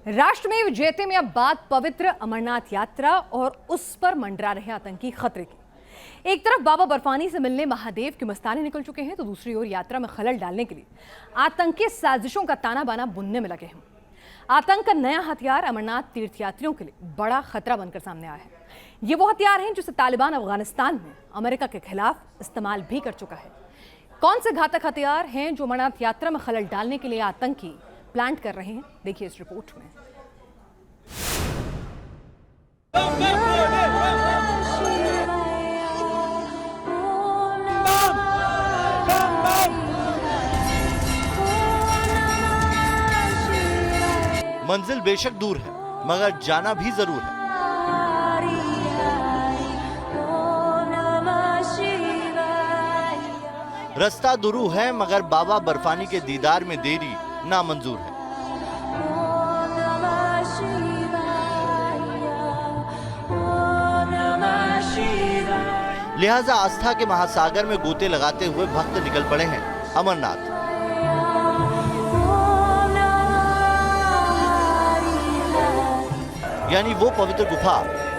राष्ट्र में विजेते में अब बात पवित्र अमरनाथ यात्रा और उस पर मंडरा रहे आतंकी खतरे की। एक तरफ बाबा बर्फानी से मिलने महादेव के मस्ताने निकल चुके हैं, तो दूसरी ओर यात्रा में खलल डालने के लिए आतंकी साजिशों का ताना बाना बुनने में लगे हैं। आतंक का नया हथियार अमरनाथ तीर्थयात्रियों के लिए बड़ा खतरा बनकर सामने आया है। ये वो हथियार हैं जिसे तालिबान अफगानिस्तान में अमेरिका के खिलाफ इस्तेमाल भी कर चुका है। कौन से घातक हथियार हैं जो अमरनाथ यात्रा में खलल डालने के लिए आतंकी प्लान कर रहे हैं, देखिए इस रिपोर्ट में। मंजिल बेशक दूर है, मगर जाना भी जरूर है। रास्ता दुरू है, मगर बाबा बर्फानी के दीदार में देरी नामंजूर है। लिहाजा आस्था के महासागर में गोते लगाते हुए भक्त निकल पड़े हैं अमरनाथ। यानी वो पवित्र गुफा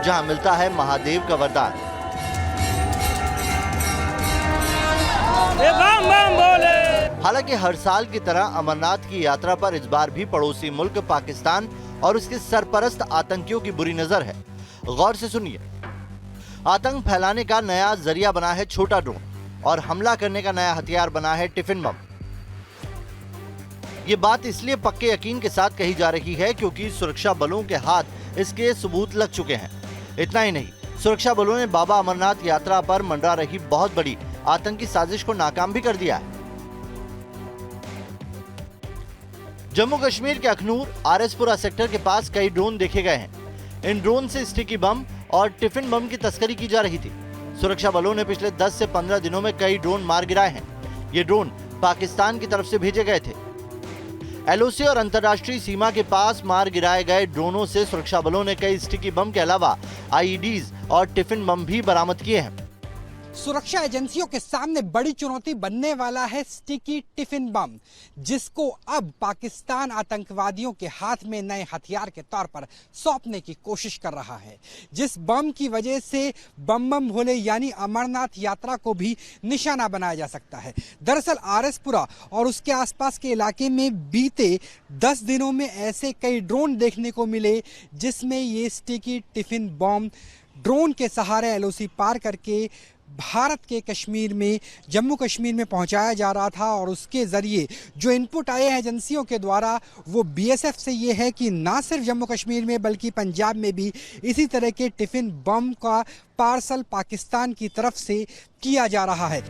जहां मिलता है महादेव का वरदान। हालांकि हर साल की तरह अमरनाथ की यात्रा पर इस बार भी पड़ोसी मुल्क पाकिस्तान और उसके सरपरस्त आतंकियों की बुरी नजर है। गौर से सुनिए, आतंक फैलाने का नया जरिया बना है छोटा ड्रोन और हमला करने का नया हथियार बना है टिफिन बम। ये बात इसलिए पक्के यकीन के साथ कही जा रही है क्योंकि सुरक्षा बलों के हाथ इसके सबूत लग चुके हैं। इतना ही नहीं, सुरक्षा बलों ने बाबा अमरनाथ यात्रा पर मंडरा रही बहुत बड़ी आतंकी साजिश को नाकाम भी कर दिया है। जम्मू कश्मीर के अखनूर आरएसपुरा सेक्टर के पास कई ड्रोन देखे गए हैं। इन ड्रोन से स्टिकी बम और टिफिन बम की तस्करी की जा रही थी। सुरक्षा बलों ने पिछले 10 से 15 दिनों में कई ड्रोन मार गिराए हैं। ये ड्रोन पाकिस्तान की तरफ से भेजे गए थे। एलओसी और अंतर्राष्ट्रीय सीमा के पास मार गिराए गए ड्रोनों से सुरक्षा बलों ने कई स्टिकी बम के अलावा आईईडीज और टिफिन बम भी बरामद किए हैं। सुरक्षा एजेंसियों के सामने बड़ी चुनौती बनने वाला है स्टिकी टिफिन बम, जिसको अब पाकिस्तान आतंकवादियों के हाथ में नए हथियार के तौर पर सौंपने की कोशिश कर रहा है। जिस बम की वजह से बम बम भोले यानी अमरनाथ यात्रा को भी निशाना बनाया जा सकता है। दरअसल आरएसपुरा और उसके आसपास के इलाके में बीते 10 दिनों में ऐसे कई ड्रोन देखने को मिले जिसमें ये स्टिकी टिफिन बम ड्रोन के सहारे एलओसी पार करके भारत के कश्मीर में जम्मू कश्मीर में पहुंचाया जा रहा था। और उसके जरिए जो इनपुट आए हैं एजेंसियों के द्वारा वो बीएसएफ से ये है कि ना सिर्फ जम्मू कश्मीर में बल्कि पंजाब में भी इसी तरह के टिफिन बम का पार्सल पाकिस्तान की तरफ से किया जा रहा है।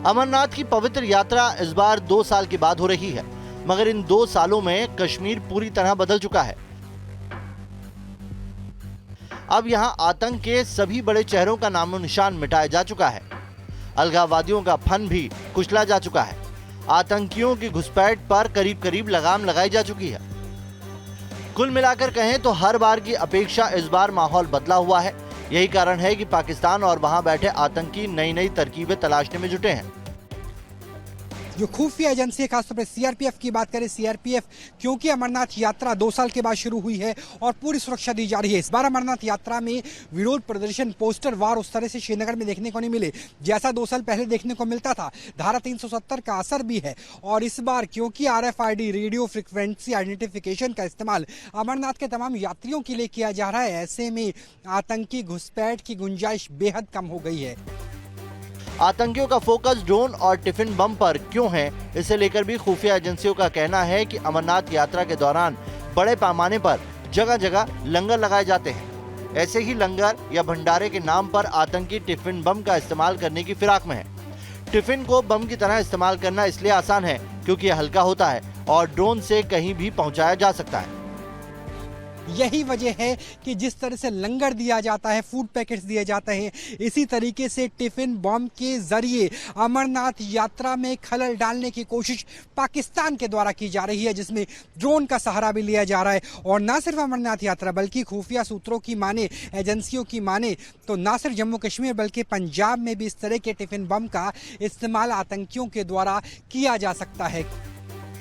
अमरनाथ की पवित्र यात्रा इस बार 2 साल के बाद हो रही है, मगर इन 2 सालों में कश्मीर पूरी तरह बदल चुका है। अब यहां आतंक के सभी बड़े चेहरों का नामो निशान मिटाया जा चुका है। अलगाववादियों का फन भी कुचला जा चुका है। आतंकियों की घुसपैठ पर करीब करीब लगाम लगाई जा चुकी है। कुल मिलाकर कहें तो हर बार की अपेक्षा इस बार माहौल बदला हुआ है। यही कारण है कि पाकिस्तान और वहां बैठे आतंकी नई नई तरकीबें तलाशने में जुटे हैं। जो खुफिया एजेंसी है, खासतौर पर सीआरपीएफ की बात करें, सीआरपीएफ क्योंकि अमरनाथ यात्रा 2 साल के बाद शुरू हुई है और पूरी सुरक्षा दी जा रही है। इस बार अमरनाथ यात्रा में विरोध प्रदर्शन, पोस्टर वार उस तरह से श्रीनगर में देखने को नहीं मिले जैसा 2 साल पहले देखने को मिलता था। धारा 370 का असर भी है। और इस बार क्योंकि RFID रेडियो फ्रिक्वेंसी आइडेंटिफिकेशन का इस्तेमाल अमरनाथ के तमाम यात्रियों के लिए किया जा रहा है, ऐसे में आतंकी घुसपैठ की गुंजाइश बेहद कम हो गई है। आतंकियों का फोकस ड्रोन और टिफिन बम पर क्यों है, इसे लेकर भी खुफिया एजेंसियों का कहना है कि अमरनाथ यात्रा के दौरान बड़े पैमाने पर जगह जगह लंगर लगाए जाते हैं। ऐसे ही लंगर या भंडारे के नाम पर आतंकी टिफिन बम का इस्तेमाल करने की फिराक में है। टिफिन को बम की तरह इस्तेमाल करना इसलिए आसान है क्योंकि यह हल्का होता है और ड्रोन से कहीं भी पहुंचाया जा सकता है। यही वजह है कि जिस तरह से लंगर दिया जाता है, फूड पैकेट्स दिए जाते हैं, इसी तरीके से टिफिन बम के जरिए अमरनाथ यात्रा में खलल डालने की कोशिश पाकिस्तान के द्वारा की जा रही है, जिसमें ड्रोन का सहारा भी लिया जा रहा है। और न सिर्फ अमरनाथ यात्रा बल्कि खुफिया सूत्रों की माने, एजेंसियों की माने तो न सिर्फ जम्मू कश्मीर बल्कि पंजाब में भी इस तरह के टिफिन बम का इस्तेमाल आतंकियों के द्वारा किया जा सकता है।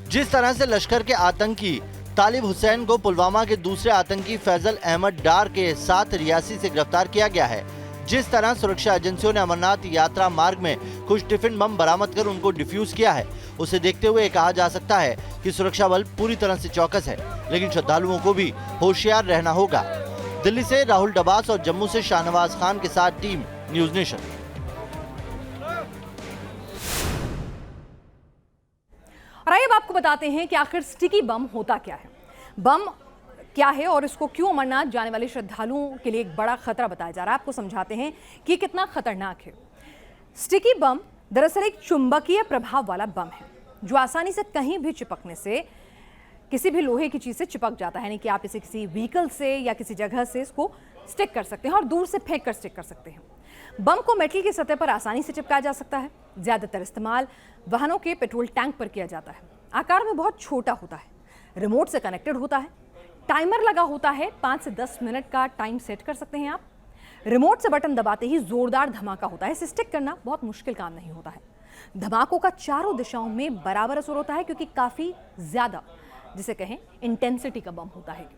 जिस तरह से लश्कर के आतंकी तालिब हुसैन को पुलवामा के दूसरे आतंकी फैजल अहमद डार के साथ रियासी से गिरफ्तार किया गया है। जिस तरह सुरक्षा एजेंसियों ने अमरनाथ यात्रा मार्ग में कुछ टिफिन बम बरामद कर उनको डिफ्यूज किया है, उसे देखते हुए कहा जा सकता है कि सुरक्षा बल पूरी तरह से चौकस है, लेकिन श्रद्धालुओं को भी होशियार रहना होगा। दिल्ली से राहुल डबास और जम्मू से शाहनवाज खान के साथ टीम न्यूज नेशन। और आइए अब आपको बताते हैं कि आखिर स्टिकी बम होता क्या है, बम क्या है और इसको क्यों अमरनाथ जाने वाले श्रद्धालुओं के लिए एक बड़ा खतरा बताया जा रहा है। आपको समझाते हैं कि कितना खतरनाक है। स्टिकी बम दरअसल एक चुंबकीय प्रभाव वाला बम है जो आसानी से कहीं भी चिपकने से किसी भी लोहे की चीज से चिपक जाता है, यानी कि आप इसे किसी व्हीकल से या किसी जगह से इसको स्टिक कर सकते हैं और दूर से फेंक कर स्टिक कर सकते हैं। बम को मेटल की सतह पर आसानी से चिपकाया जा सकता है। ज्यादातर इस्तेमाल वाहनों के पेट्रोल टैंक पर किया जाता है। आकार में बहुत छोटा होता है, रिमोट से कनेक्टेड होता है, टाइमर लगा होता है, 5 से 10 मिनट का टाइम सेट कर सकते हैं आप। रिमोट से बटन दबाते ही जोरदार धमाका होता है। इसे स्टिक करना बहुत मुश्किल काम नहीं होता है। धमाकों का चारों दिशाओं में बराबर असर होता है क्योंकि काफी ज्यादा, जिसे कहें, इंटेंसिटी का बम होता है।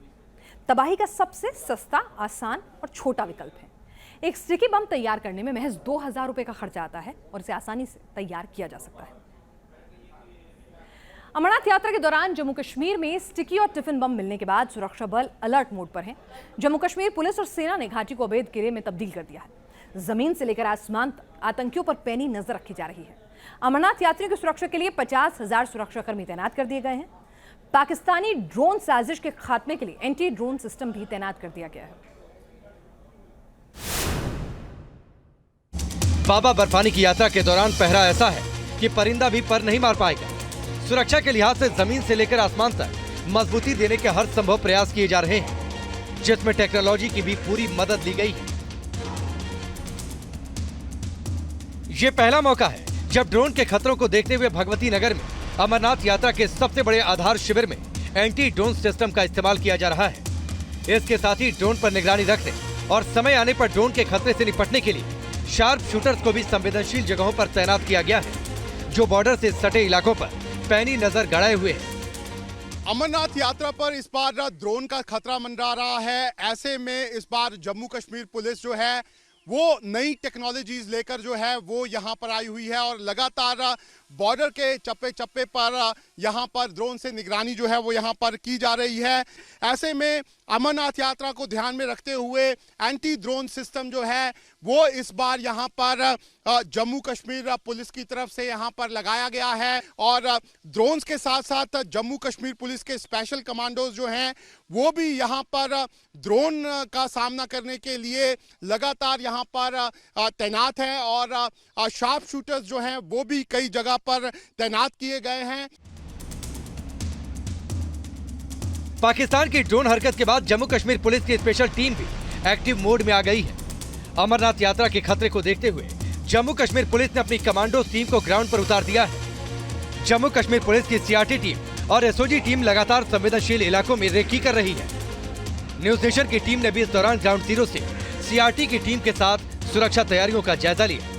तबाही का सबसे सस्ता, आसान और छोटा विकल्प है। एक स्टिकी बम तैयार करने में महज 2000 रुपए का खर्चा आता है और इसे आसानी से तैयार किया जा सकता है। अमरनाथ यात्रा के दौरान जम्मू कश्मीर में स्टिकी और टिफिन बम मिलने के बाद सुरक्षा बल अलर्ट मोड पर हैं। जम्मू कश्मीर पुलिस और सेना ने घाटी को अवैध किले में तब्दील कर दिया है। जमीन से लेकर आसमान तक आतंकियों पर पैनी नजर रखी जा रही है। अमरनाथ यात्रियों की सुरक्षा के लिए 50,000 सुरक्षाकर्मी तैनात कर दिए गए हैं। पाकिस्तानी ड्रोन साजिश के खात्मे के लिए एंटी ड्रोन सिस्टम भी तैनात कर दिया गया है। बाबा बर्फानी की यात्रा के दौरान पहरा ऐसा है कि परिंदा भी पर नहीं मार पाएगा। सुरक्षा के लिहाज से जमीन से लेकर आसमान तक मजबूती देने के हर संभव प्रयास किए जा रहे हैं, जिसमें टेक्नोलॉजी की भी पूरी मदद ली गई है। ये पहला मौका है जब ड्रोन के खतरों को देखते हुए भगवती नगर में अमरनाथ यात्रा के सबसे बड़े आधार शिविर में एंटी ड्रोन सिस्टम का इस्तेमाल किया जा रहा है। इसके साथ ही ड्रोन पर निगरानी रखने और समय आने पर ड्रोन के खतरे से निपटने के लिए शार्प शूटर्स को भी संवेदनशील जगहों पर तैनात किया गया है, जो बॉर्डर से सटे इलाकों पर पैनी नजर गड़ाए हुए हैं। अमरनाथ यात्रा पर इस बार ड्रोन का खतरा मंडरा रहा है। ऐसे में इस बार जम्मू कश्मीर पुलिस जो है वो नई टेक्नोलॉजीज लेकर जो है वो यहाँ पर आई हुई है और लगातार बॉर्डर के चप्पे चप्पे पर यहाँ पर ड्रोन से निगरानी जो है वो यहाँ पर की जा रही है। ऐसे में अमरनाथ यात्रा को ध्यान में रखते हुए एंटी ड्रोन सिस्टम जो है वो इस बार यहाँ पर जम्मू कश्मीर पुलिस की तरफ से यहाँ पर लगाया गया है और ड्रोन्स के साथ साथ जम्मू कश्मीर पुलिस के स्पेशल कमांडोज जो हैं वो भी यहाँ पर ड्रोन का सामना करने के लिए लगातार यहाँ पर तैनात हैं और शार्प शूटर्स जो हैं वो भी कई जगह पर तैनात किए गए हैं। पाकिस्तान की ड्रोन हरकत के बाद जम्मू कश्मीर पुलिस की स्पेशल टीम भी एक्टिव मोड में आ गई है। अमरनाथ यात्रा के खतरे को देखते हुए जम्मू कश्मीर पुलिस ने अपनी कमांडो टीम को ग्राउंड पर उतार दिया है। जम्मू कश्मीर पुलिस की सीआरटी टीम और एसओजी टीम लगातार संवेदनशील इलाकों में रेकी कर रही है। न्यूज नेशन की टीम ने भी इस दौरान ग्राउंड जीरो से सीआरटी की टीम के साथ सुरक्षा तैयारियों का जायजा लिया।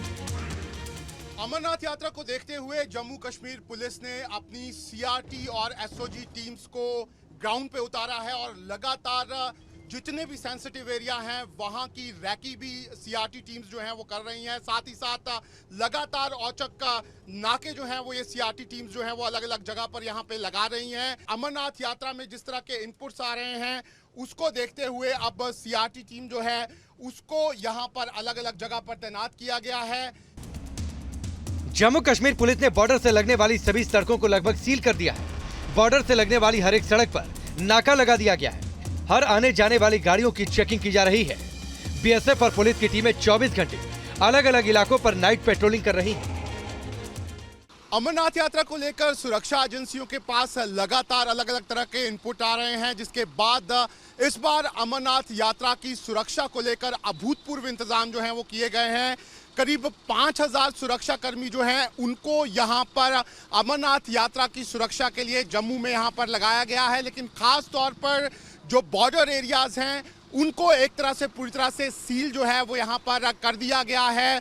अमरनाथ यात्रा को देखते हुए जम्मू कश्मीर पुलिस ने अपनी सीआरटी और एसओजी टीम्स को ग्राउंड पे उतारा है और लगातार जितने भी सेंसिटिव एरिया हैं वहां की रैकी भी सीआरटी टीम्स जो हैं वो कर रही हैं। साथ ही साथ लगातार औचक नाके जो हैं वो ये सीआरटी टीम्स जो हैं वो अलग अलग जगह पर यहाँ पे लगा रही हैं। अमरनाथ यात्रा में जिस तरह के इनपुट्स आ रहे हैं उसको देखते हुए अब सीआरटी टीम जो है उसको यहाँ पर अलग अलग जगह पर तैनात किया गया है। जम्मू कश्मीर पुलिस ने बॉर्डर से लगने वाली सभी सड़कों को लगभग सील कर दिया है। बॉर्डर से लगने वाली हर एक सड़क पर नाका लगा दिया गया है। हर आने जाने वाली गाड़ियों की चेकिंग की जा रही है। बीएसएफ और पुलिस की टीमें 24 घंटे अलग अलग इलाकों पर नाइट पेट्रोलिंग कर रही हैं। अमरनाथ यात्रा को लेकर सुरक्षा एजेंसियों के पास लगातार अलग अलग तरह के इनपुट आ रहे हैं, जिसके बाद इस बार अमरनाथ यात्रा की सुरक्षा को लेकर अभूतपूर्व इंतजाम जो हैं वो किए गए हैं। करीब 5000 सुरक्षा कर्मी जो हैं उनको यहाँ पर अमरनाथ यात्रा की सुरक्षा के लिए जम्मू में यहाँ पर लगाया गया है, लेकिन खास तौर पर जो बॉर्डर एरियाज हैं उनको एक तरह से पूरी तरह से सील जो है वो यहाँ पर कर दिया गया है।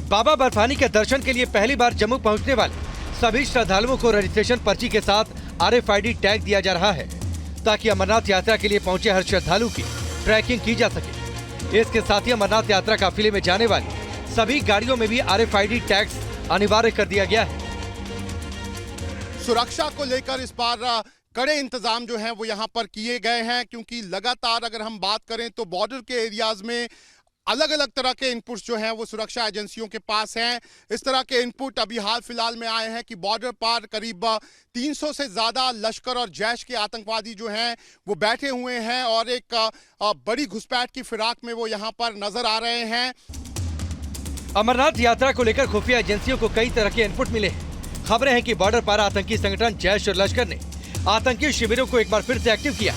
बाबा बर्फानी के दर्शन के लिए पहली बार जम्मू पहुंचने वाले सभी श्रद्धालुओं को रजिस्ट्रेशन पर्ची के साथ RFID टैग दिया जा रहा है। ताकि अमरनाथ यात्रा के लिए पहुंचे हर श्रद्धालु की ट्रैकिंग की जा सके। इसके साथ ही अमरनाथ यात्रा काफिले में जाने वाली सभी गाड़ियों में भी RFID टैग्स अनिवार्य कर दिया गया है। सुरक्षा को लेकर इस बार कड़े इंतजाम जो हैं वो यहाँ पर किए गए हैं, क्योंकि लगातार अगर हम बात करें तो बॉर्डर के एरियाज में अलग अलग तरह के इनपुट्स जो हैं वो सुरक्षा एजेंसियों के पास हैं। इस तरह के इनपुट अभी हाल फिलहाल में आए हैं कि बॉर्डर पर करीब 300 से ज्यादा लश्कर और जैश के आतंकवादी जो हैं वो बैठे हुए हैं और एक बड़ी घुसपैठ की फिराक में वो यहाँ पर नजर आ रहे हैं। अमरनाथ यात्रा को लेकर खुफिया एजेंसियों को कई तरह के इनपुट मिले हैं। खबरें हैं कि बॉर्डर पार आतंकी संगठन जैश और लश्कर ने आतंकी शिविरों को एक बार फिर से एक्टिव किया।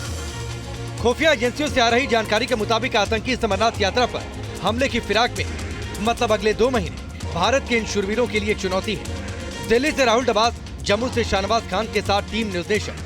खुफिया एजेंसियों से आ रही जानकारी के मुताबिक आतंकी अमरनाथ यात्रा पर हमले की फिराक में मतलब अगले 2 महीने भारत के इन शूरवीरों के लिए एक चुनौती है। दिल्ली से राहुल डबास, जम्मू से शाहनवाज खान के साथ टीम न्यूज़ नेशन।